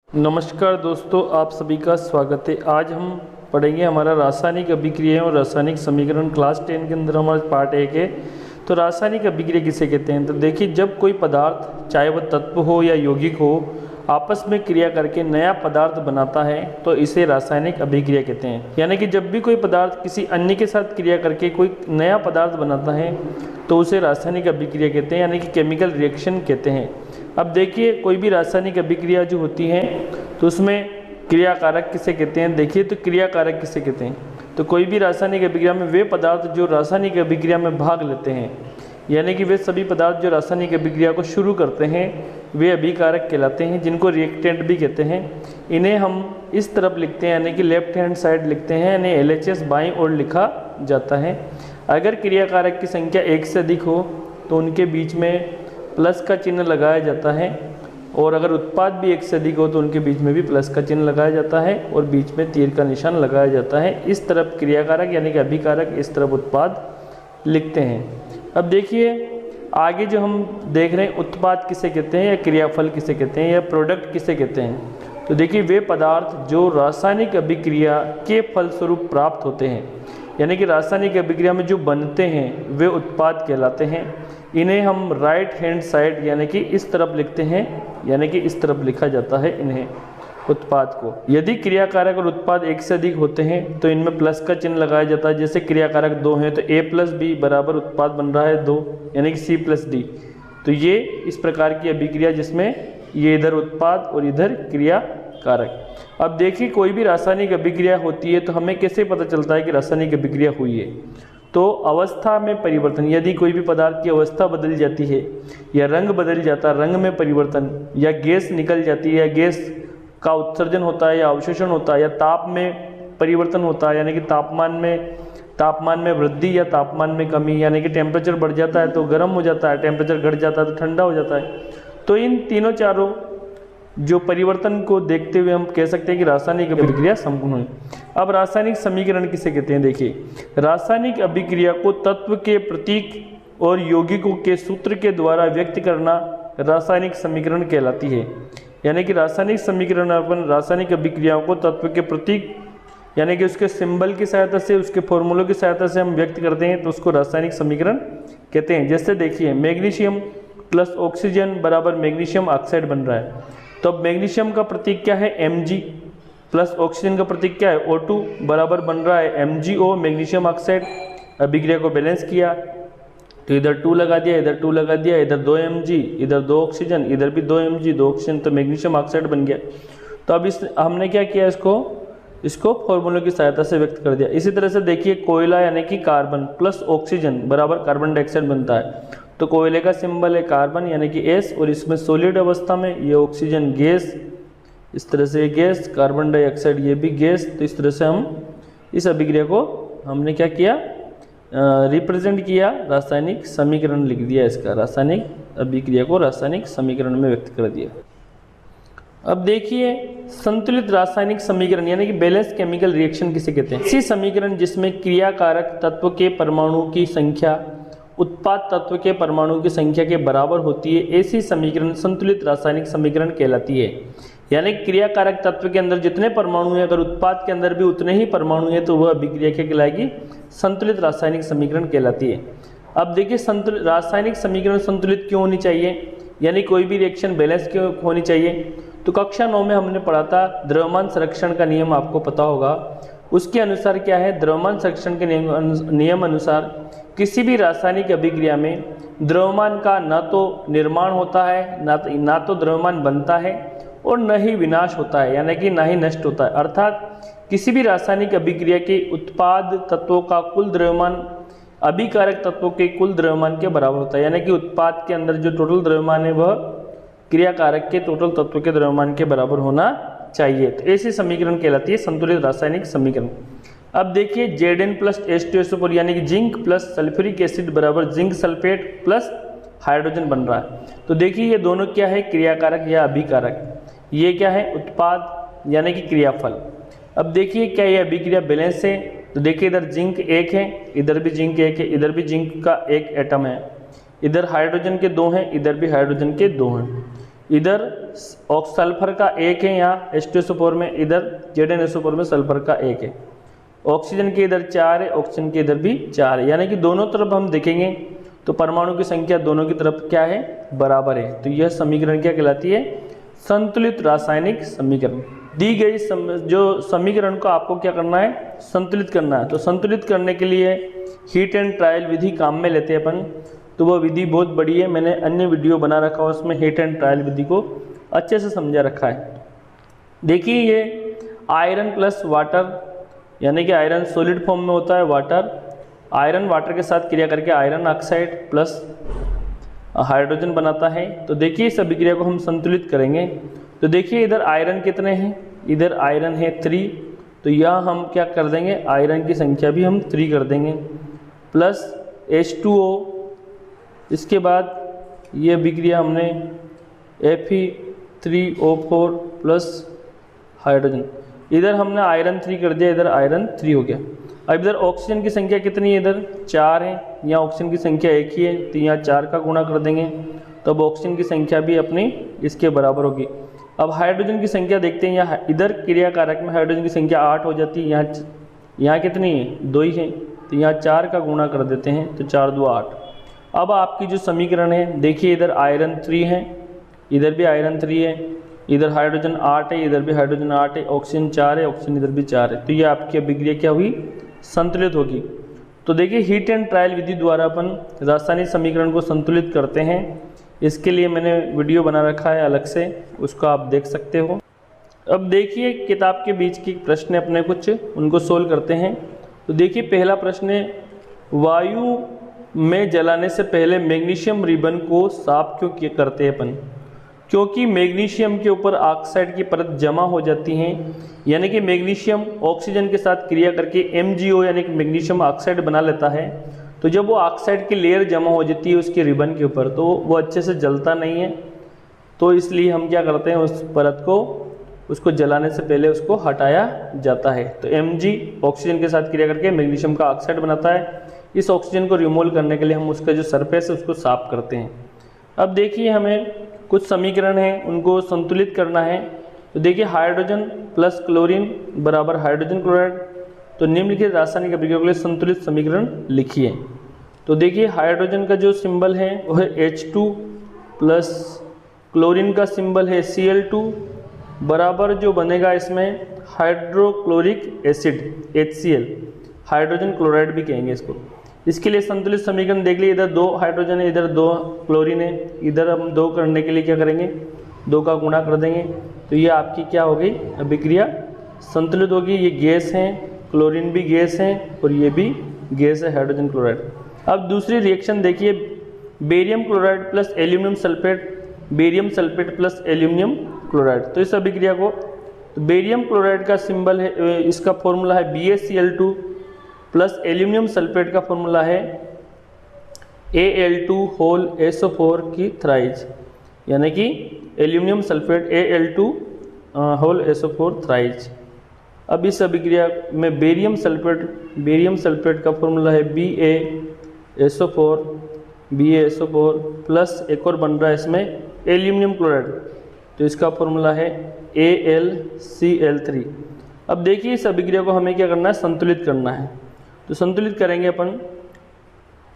नमस्कार दोस्तों, आप सभी का स्वागत है। आज हम पढ़ेंगे हमारा रासायनिक अभिक्रिया और रासायनिक समीकरण क्लास 10 के अंदर हमारा पार्ट 1 है। तो रासायनिक अभिक्रिया किसे कहते हैं? तो देखिए, जब कोई पदार्थ चाहे वह तत्व हो या यौगिक हो आपस में क्रिया करके नया पदार्थ बनाता है तो इसे रासायनिक अभिक्रिया कहते हैं। यानी कि जब भी कोई पदार्थ किसी अन्य के साथ क्रिया करके कोई नया पदार्थ बनाता है तो उसे रासायनिक अभिक्रिया कहते हैं, यानी कि केमिकल रिएक्शन कहते हैं। अब देखिए, कोई भी रासायनिक अभिक्रिया जो होती है तो उसमें क्रियाकारक किसे कहते हैं? देखिए, तो क्रियाकारक किसे कहते हैं? तो कोई भी रासायनिक अभिक्रिया में वे पदार्थ जो रासायनिक अभिक्रिया में भाग लेते हैं, यानी कि वे सभी पदार्थ जो रासायनिक अभिक्रिया को शुरू करते हैं वे अभिकारक कहलाते हैं, जिनको रिएक्टेंट भी कहते हैं। इन्हें हम इस तरफ लिखते हैं, यानी कि लेफ्ट हैंड साइड लिखते हैं, यानी LHS बाईं ओर लिखा जाता है। अगर क्रियाकारक की संख्या 1 से अधिक हो तो उनके बीच में प्लस का चिन्ह लगाया जाता है, और अगर उत्पाद भी 1 से अधिक हो तो उनके बीच में भी प्लस का चिन्ह लगाया जाता है और बीच में तीर का निशान लगाया जाता है। इस तरफ क्रियाकारक यानी कि अभिकारक, इस तरफ उत्पाद लिखते हैं। अब देखिए, आगे जो हम देख रहे हैं उत्पाद किसे कहते हैं या क्रियाफल किसे कहते हैं या प्रोडक्ट किसे कहते हैं? तो देखिए, वे पदार्थ जो रासायनिक अभिक्रिया के फलस्वरूप प्राप्त होते हैं, यानी कि रासायनिक अभिक्रिया में जो बनते हैं वे उत्पाद कहलाते हैं। इन्हें हम राइट हैंड साइड यानी कि इस तरफ लिखते हैं, यानी कि इस तरफ लिखा जाता है इन्हें, उत्पाद को। यदि क्रियाकारक और उत्पाद 1 से अधिक होते हैं तो इनमें प्लस का चिन्ह लगाया जाता है। जैसे क्रियाकारक 2 हैं तो A+B बराबर उत्पाद बन रहा है 2, यानी कि C+D। तो ये इस प्रकार की अभिक्रिया जिसमें ये इधर उत्पाद और इधर क्रियाकारक। अब देखिए, कोई भी रासायनिक अभिक्रिया होती है तो हमें कैसे पता चलता है कि रासायनिक अभिक्रिया हुई है? तो अवस्था में परिवर्तन, यदि कोई भी पदार्थ की अवस्था बदल जाती है या रंग बदल जाता है, रंग में परिवर्तन, या गैस निकल जाती है या गैस का उत्सर्जन होता है या अवशोषण होता है, या ताप में परिवर्तन होता है, यानी कि तापमान में वृद्धि या तापमान में कमी, यानी कि टेम्परेचर बढ़ जाता है तो गर्म हो जाता है, टेम्परेचर घट जाता है तो ठंडा हो जाता है। तो इन तीनों चारों जो परिवर्तन को देखते हुए हम कह सकते हैं कि रासायनिक अभिक्रिया संपूर्ण हुई। अब रासायनिक समीकरण किसे कहते हैं? देखिए, रासायनिक अभिक्रिया को तत्व के प्रतीक और यौगिकों के सूत्र के द्वारा व्यक्त करना रासायनिक समीकरण कहलाती है। यानी कि रासायनिक समीकरण अपन रासायनिक अभिक्रियाओं को तत्व के प्रतीक यानी कि उसके सिंबल की सहायता से, उसके फॉर्मूलों की सहायता से हम व्यक्त करते हैं तो उसको रासायनिक समीकरण कहते हैं। जैसे देखिए, मैग्नीशियम प्लस ऑक्सीजन बराबर मैग्नीशियम ऑक्साइड बन रहा है। तो अब मैग्नीशियम का प्रतीक क्या है? Mg, प्लस ऑक्सीजन का प्रतीक क्या है? O2 बराबर बन रहा है MgO, मैग्नीशियम ऑक्साइड। अभिक्रिया को बैलेंस किया तो इधर 2 लगा दिया, इधर 2 लगा दिया, इधर 2 Mg, इधर 2 ऑक्सीजन, इधर भी 2 Mg, 2 ऑक्सीजन, तो मैग्नीशियम ऑक्साइड बन गया। तो अब हमने क्या किया, इसको फॉर्मूले की सहायता से व्यक्त कर दिया। इसी तरह से देखिए, कोयला यानी कि कार्बन प्लस ऑक्सीजन बराबर कार्बन डाइऑक्साइड बनता है। तो कोयले का सिंबल है कार्बन यानी कि S, और इसमें सॉलिड अवस्था में ये ऑक्सीजन गैस, इस तरह से गैस, कार्बन डाइऑक्साइड ये भी गैस। तो इस तरह से हम इस अभिक्रिया को हमने क्या किया, रिप्रेजेंट किया, रासायनिक समीकरण लिख दिया इसका, रासायनिक अभिक्रिया को रासायनिक समीकरण में व्यक्त कर दिया। अब देखिए, संतुलित रासायनिक समीकरण यानी कि बैलेंस केमिकल रिएक्शन किसे कहते हैं? ऐसी समीकरण जिसमें क्रियाकारक तत्व के परमाणुओं की संख्या उत्पाद तत्व के परमाणुओं की संख्या के बराबर होती है, ऐसी समीकरण संतुलित रासायनिक समीकरण कहलाती है। यानी क्रियाकारक तत्व के अंदर जितने परमाणु हैं, अगर उत्पाद के अंदर भी उतने ही परमाणु हैं तो वह अभिक्रिया क्या कहलाएगी? संतुलित रासायनिक समीकरण कहलाती है। अब देखिए, संतुलित रासायनिक समीकरण संतुलित क्यों होनी चाहिए, यानी कोई भी रिएक्शन बैलेंस क्यों होनी चाहिए? तो कक्षा 9 में हमने पढ़ा था द्रव्यमान संरक्षण का नियम, आपको पता होगा। उसके अनुसार क्या है, द्रव्यमान संरक्षण के नियम अनुसार किसी भी रासायनिक अभिक्रिया में द्रव्यमान का न तो निर्माण होता है, ना तो द्रव्यमान बनता है, और न ही विनाश होता है, यानी कि ना ही नष्ट होता है। अर्थात किसी भी रासायनिक अभिक्रिया के उत्पाद तत्वों का कुल द्रव्यमान अभिकारक तत्वों के कुल द्रव्यमान के बराबर होता है। यानी कि उत्पाद के अंदर जो टोटल द्रव्यमान है वह क्रियाकारक के टोटल तत्व के द्रव्यमान के बराबर होना चाहिए। तो ऐसी समीकरण कहलाती है संतुलित रासायनिक समीकरण। अब देखिए, Zn प्लस H2SO4 यानी कि जिंक प्लस सल्फ्यूरिक एसिड बराबर जिंक सल्फेट प्लस हाइड्रोजन बन रहा है। तो देखिए, ये दोनों क्या है, क्रियाकारक या अभिकारक। ये क्या है, उत्पाद यानी कि क्रियाफल। अब देखिए, क्या ये अभिक्रिया बैलेंस है? तो देखिए, इधर जिंक 1 है, इधर भी जिंक 1 है, इधर भी जिंक का 1 एटम है, इधर हाइड्रोजन के 2 हैं, इधर भी हाइड्रोजन के 2 हैं। इधर सल्फर का 1 है यहाँ H2SO4 में, इधर ZnSO4 में सल्फर का 1 है। ऑक्सीजन के इधर 4 है, ऑक्सीजन के इधर भी 4 है, यानी कि दोनों तरफ हम देखेंगे तो परमाणु की संख्या दोनों की तरफ क्या है, बराबर है। तो यह समीकरण क्या कहलाती है, संतुलित रासायनिक समीकरण। दी गई जो समीकरण को आपको क्या करना है, संतुलित करना है। तो संतुलित करने के लिए हीट एंड ट्रायल विधि काम में लेते हैं अपन। तो वो विधि बहुत बड़ी है, मैंने अन्य वीडियो बना रखा है, उसमें हीट एंड ट्रायल विधि को अच्छे से समझा रखा है। देखिए ये आयरन प्लस वाटर, यानी कि आयरन सॉलिड फॉर्म में होता है, वाटर आयरन वाटर के साथ क्रिया करके आयरन ऑक्साइड प्लस हाइड्रोजन बनाता है। तो देखिए इस अभिक्रिया को हम संतुलित करेंगे। तो देखिए इधर आयरन कितने हैं, इधर आयरन है 3, तो यहाँ हम क्या कर देंगे, आयरन की संख्या भी हम 3 कर देंगे, प्लस H2O। इसके बाद ये अभिक्रिया हमने Fe3O4 प्लस हाइड्रोजन, इधर हमने आयरन 3 कर दिया, इधर आयरन 3 हो गया। अब इधर ऑक्सीजन की संख्या कितनी है, इधर 4 है, यहाँ ऑक्सीजन की संख्या 1 ही है, तो यहाँ 4 का गुणा कर देंगे, तो अब ऑक्सीजन की संख्या भी अपनी इसके बराबर होगी। अब हाइड्रोजन की संख्या देखते हैं, यहाँ इधर क्रिया कारक में हाइड्रोजन की संख्या 8 हो जाती है, यहाँ कितनी है, 2 ही है, तो यहाँ 4 का गुणा कर देते हैं, तो 4 2 8। अब आपकी जो समीकरण है देखिए, इधर आयरन 3 है, इधर भी आयरन 3 है, इधर हाइड्रोजन 8 है, इधर भी हाइड्रोजन 8 है, ऑक्सीजन 4 है, ऑक्सीजन इधर भी 4 है, तो ये आपकी अभिक्रिया क्या हुई, संतुलित होगी। तो देखिए हीट एंड ट्रायल विधि द्वारा अपन रासायनिक समीकरण को संतुलित करते हैं। इसके लिए मैंने वीडियो बना रखा है अलग से, उसको आप देख सकते हो। अब देखिए किताब के बीच की प्रश्न अपने कुछ उनको सोल्व करते हैं। तो देखिए पहला प्रश्न है, वायु में जलाने से पहले मैग्नीशियम रिबन को साफ क्यों करते हैं अपन, क्योंकि मैग्नीशियम के ऊपर ऑक्साइड की परत जमा हो जाती हैं, यानी कि मैग्नीशियम ऑक्सीजन के साथ क्रिया करके MgO यानी कि मैग्नीशियम ऑक्साइड बना लेता है। तो जब वो ऑक्साइड की लेयर जमा हो जाती है उसके रिबन के ऊपर, तो वो अच्छे से जलता नहीं है, तो इसलिए हम क्या करते हैं, उस परत को उसको जलाने से पहले उसको हटाया जाता है। तो Mg ऑक्सीजन के साथ क्रिया करके मैग्नीशियम का ऑक्साइड बनाता है, इस ऑक्सीजन को रिमूव करने के लिए हम उसका जो सरफेस है उसको साफ करते हैं। अब देखिए हमें कुछ समीकरण हैं उनको संतुलित करना है। तो देखिए हाइड्रोजन प्लस क्लोरीन बराबर हाइड्रोजन क्लोराइड, तो निम्नलिखित रासायनिक अभिक्रिया के लिए संतुलित समीकरण लिखिए। तो देखिए हाइड्रोजन का जो सिंबल है वो है H2 प्लस क्लोरीन का सिंबल है Cl2 बराबर जो बनेगा इसमें hydrochloric acid HCl, hydrogen chloride भी कहेंगे इसको। इसके लिए संतुलित समीकरण देख लीजिए, इधर 2 हाइड्रोजन है, इधर 2 क्लोरीन है, इधर हम 2 करने के लिए क्या करेंगे, 2 का गुणा कर देंगे, तो ये आपकी क्या हो गई, अभिक्रिया संतुलित होगी। ये गैस है, क्लोरीन भी गैस है और ये भी गैस है हाइड्रोजन क्लोराइड। अब दूसरी रिएक्शन देखिए, barium chloride plus aluminium sulphate, barium sulphate plus aluminium chloride. तो इस अभिक्रिया को, तो बेरियम क्लोराइड का सिंबल है, इसका फॉर्मूला है BaCl2 प्लस एल्यूमिनियम सल्फेट का फॉर्मूला है Al2 होल SO4 की थ्राइज, यानी कि aluminium sulphate Al2 whole SO4 thrice. अब इस अभिक्रिया में बेरियम सल्फेट का फॉर्मूला है BaSO4 प्लस एक और बन रहा है इसमें एल्यूमिनियम क्लोराइड, तो इसका फॉर्मूला है AlCl3। अब देखिए इस अभिक्रिया को हमें क्या करना है, संतुलित करना है। तो संतुलित करेंगे अपन,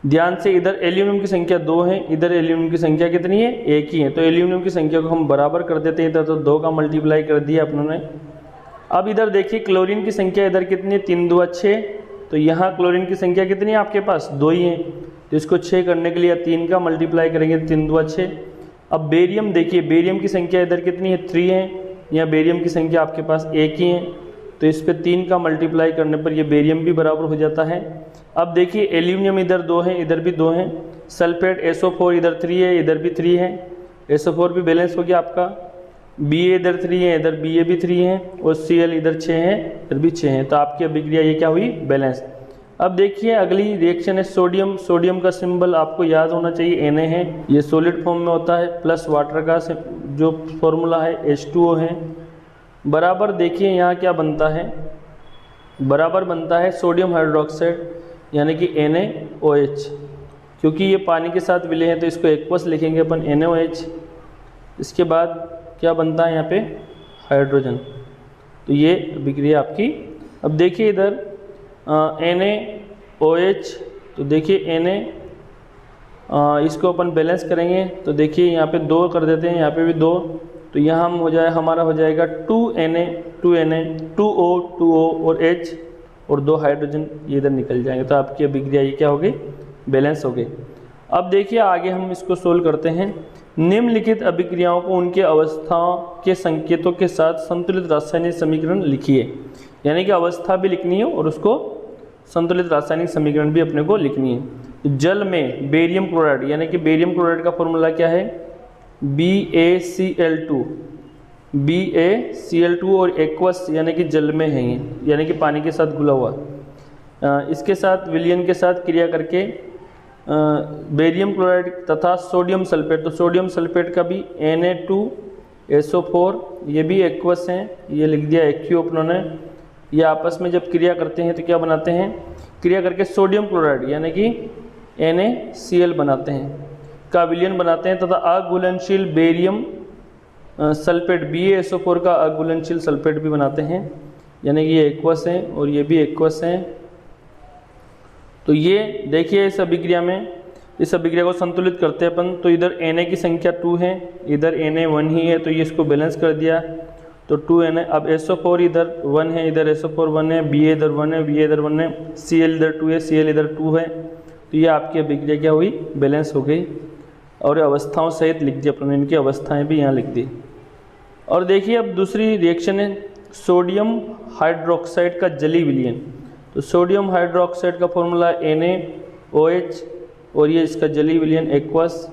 ध्यान से, इधर एल्यूमिनियम की संख्या 2 है, इधर एल्यूमिनियम की संख्या कितनी है, 1 ही है, तो एल्यूमिनियम की संख्या को हम बराबर कर देते हैं, इधर तो 2 का मल्टीप्लाई कर दिया अपनों ने। अब इधर देखिए क्लोरीन की संख्या इधर कितनी है, 3 2 6, तो यहाँ क्लोरीन की संख्या कितनी है आपके पास, 2 ही है, तो इसको 6 करने के लिए 3 का मल्टीप्लाई करेंगे, 3 2 6। अब बेरियम देखिए, बेरियम की संख्या इधर कितनी है, 3 है, यहाँ बेरियम की संख्या आपके पास 1 ही है, तो इस पे 3 का मल्टीप्लाई करने पर ये बेरियम भी बराबर हो जाता है। अब देखिए एल्यूमिनियम इधर 2 है, इधर भी 2 है, सल्फेट SO4 इधर 3 है, इधर भी 3 है, SO4 भी बैलेंस हो गया आपका, Ba इधर 3 है, इधर Ba भी 3 है, और Cl इधर 6 है, इधर भी 6 है, तो आपकी अभिक्रिया ये क्या हुई, बैलेंस। अब देखिए अगली रिएक्शन है सोडियम। सोडियम का सिंबल आपको याद होना चाहिए, Na है, ये सॉलिड फॉर्म में होता है, प्लस वाटर का जो फॉर्मूला है H2O है, बराबर देखिए यहाँ क्या बनता है, बराबर बनता है सोडियम हाइड्रोक्साइड यानी कि NaOH, क्योंकि ये पानी के साथ विलय है तो इसको एक्वस लिखेंगे अपन NaOH। इसके बाद क्या बनता है यहाँ पे, हाइड्रोजन। तो ये अभिक्रिया आपकी। अब देखिए इधर NaOH, तो देखिए Na, इसको अपन बैलेंस करेंगे तो देखिए यहाँ पे 2 कर देते हैं, यहाँ पे भी 2, तो यहाँ हम हमारा हो जाएगा 2Na 2O 2O और H और 2 हाइड्रोजन ये इधर निकल जाएंगे। तो आपकी अभिक्रिया ये क्या हो गई, बैलेंस हो गई। अब देखिए आगे हम इसको सोल्व करते हैं। निम्नलिखित अभिक्रियाओं को उनके अवस्थाओं के संकेतों के साथ संतुलित रासायनिक समीकरण लिखिए। यानी कि अवस्था भी लिखनी है और उसको संतुलित रासायनिक समीकरण भी अपने को लिखनी है। तो जल में बेरियम क्लोराइड, यानी कि बेरियम क्लोराइड का फॉर्मूला क्या है, BaCl2 और एक्वस यानी कि जल में है ये, यानी कि पानी के साथ घुला हुआ। इसके साथ विलयन के साथ क्रिया करके बेरियम क्लोराइड तथा सोडियम सल्फेट, तो सोडियम सल्फेट का भी Na2SO4 ये भी एक्वस हैं, ये लिख दिया एक्यू अपनों ने। ये आपस में जब क्रिया करते हैं तो क्या बनाते हैं, क्रिया करके सोडियम क्लोराइड यानी कि NaCl बनाते हैं, का विलयन बनाते हैं तथा अघुलनशील बेरियम सल्फेट BaSO4 का अघुलनशील सल्फेट भी बनाते हैं, यानी कि ये एक्वस हैं और ये भी एक्वस हैं। तो ये देखिए इस अभिक्रिया में, इस अभिक्रिया को संतुलित करते हैं अपन। तो इधर Na की संख्या 2 है, इधर Na 1 ही है, तो ये इसको बैलेंस कर दिया तो 2Na। अब SO4 इधर 1 है, इधर SO4 1 है, Ba इधर 1 है, Ba इधर 1 है, Cl इधर 2 है, Cl इधर 2 है। तो ये आपकी अभिक्रिया क्या हुई, बैलेंस हो गई। और अवस्थाओं सहित लिख दिया अपने, इनकी अवस्थाएं भी यहाँ लिख दी। और देखिए अब दूसरी रिएक्शन है सोडियम हाइड्रोक्साइड का जलीय विलयन। तो सोडियम हाइड्रोक्साइड का फॉर्मूला NaOH और ये इसका जलीय विलयन एक्वस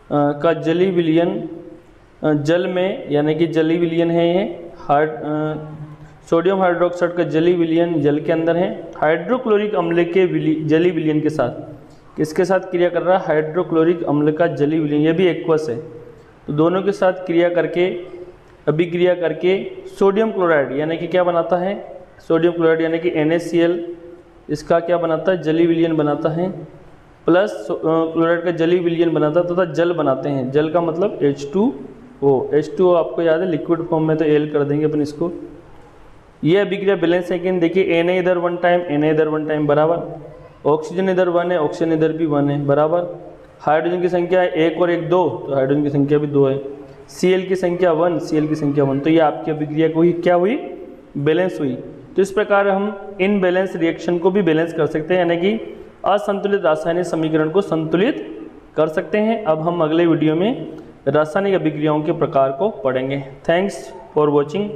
का जलीय विलयन जल में, यानी कि जलीय विलयन है ये सोडियम हाइड्रोक्साइड का जलीय विलयन जल के अंदर है हाइड्रोक्लोरिक अम्ल के जलीय विलयन के साथ। किसके साथ क्रिया कर रहा है, हाइड्रोक्लोरिक अम्ल का जलीय विलयन, ये भी एक्वस है। तो दोनों के साथ क्रिया करके, अभिक्रिया करके सोडियम क्लोराइड यानी कि क्या बनाता है, सोडियम क्लोराइड यानी कि NaCl, इसका क्या बनाता है, जलीय विलयन बनाता है, प्लस क्लोराइड का जलीय विलयन बनाता है तथा जल बनाते हैं। जल का मतलब H2O आपको याद है लिक्विड फॉर्म में, तो L कर देंगे अपन इसको। ये अभिक्रिया बैलेंस है कि देखिए Na इधर 1 टाइम, Na इधर 1 टाइम बराबर, ऑक्सीजन इधर 1 है, ऑक्सीजन इधर भी 1 है बराबर, हाइड्रोजन की संख्या 1 और 1 2, तो हाइड्रोजन की संख्या भी 2 है, Cl की संख्या 1, Cl की संख्या 1। तो ये आपकी अभिक्रिया को ही क्या हुई, बैलेंस हुई। तो इस प्रकार हम इन बैलेंस रिएक्शन को भी बैलेंस कर सकते हैं, यानी कि असंतुलित रासायनिक समीकरण को संतुलित कर सकते हैं। अब हम अगले वीडियो में रासायनिक अभिक्रियाओं के प्रकार को पढ़ेंगे। Thanks for watching.